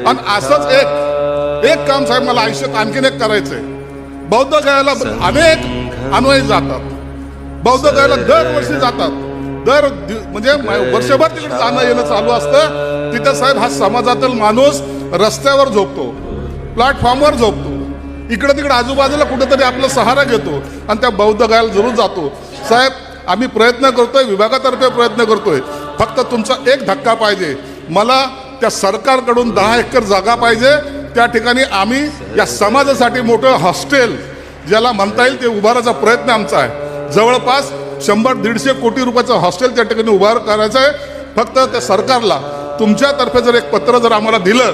आणि असंच एक काम साहेब मला आयुष्यात आणखीन एक करायचंय. बौद्ध गयाला अनेक अनुयायी जातात, बौद्ध गयाला दरवर्षी जातात, म्हणजे वर्षभर तिकडे जाणं येणं चालू असतं. तिथे साहेब हा समाजातील माणूस रस्त्यावर झोपतो, प्लॅटफॉर्मवर झोपतो, इकडे तिकडे आजूबाजूला कुठेतरी आपला सहारा घेतो आणि त्या बौद्ध गयाला जरूर जातो. साहेब आम्ही प्रयत्न करतोय, विभागातर्फे प्रयत्न करतोय, फक्त तुमचा एक धक्का पाहिजे. मला त्या सरकारकडून 10 एकर जागा पाहिजे. त्या ठिकाणी आम्ही या समाजासाठी मोठं हॉस्टेल ज्याला म्हणता येईल ते उभारायचा प्रयत्न आमचा आहे. जवळपास 100-150 कोटी रुपयाचं हॉस्टेल त्या ठिकाणी उभार करायचं आहे. फक्त त्या सरकारला तुमच्यातर्फे जर एक पत्र जर आम्हाला दिलं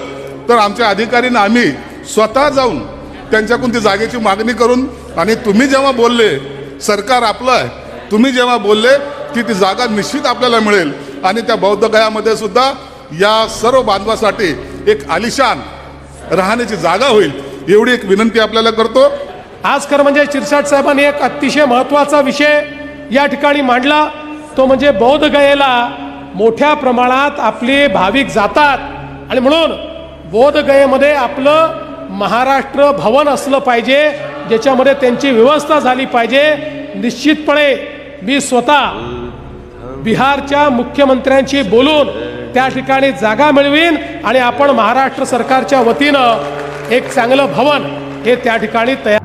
तर आमच्या अधिकाऱ्यांना आम्ही स्वतः जाऊन त्यांच्याकडून ती जागेची मागणी करून, आणि तुम्ही जेव्हा बोलले सरकार आपलं आहे, तुम्ही जेव्हा बोलले की ती जागा निश्चित आपल्याला मिळेल आणि त्या बौद्ध गयामध्ये सुद्धा या सर्व बांधवासाठी एक आलिशान राहण्याची जागा होईल, एवढी एक विनंती आपल्याला करतो. आज खरं म्हणजे शिरसाट साहेबांनी एक अतिशय महत्त्वाचा विषय या ठिकाणी मांडला, तो म्हणजे बौद्ध गयेला मोठ्या प्रमाणात आपले भाविक जातात आणि म्हणून बौद्ध गयेमध्ये आपलं महाराष्ट्र भवन असलं पाहिजे, ज्याच्यामध्ये त्यांची व्यवस्था झाली पाहिजे. निश्चितपणे मी स्वतः बिहारच्या मुख्यमंत्र्यांशी बोलून त्या ठिकाणी जागा मिळवीन आणि आपण महाराष्ट्र सरकारच्या वतीनं एक चांगलं भवन हे त्या ठिकाणी तयार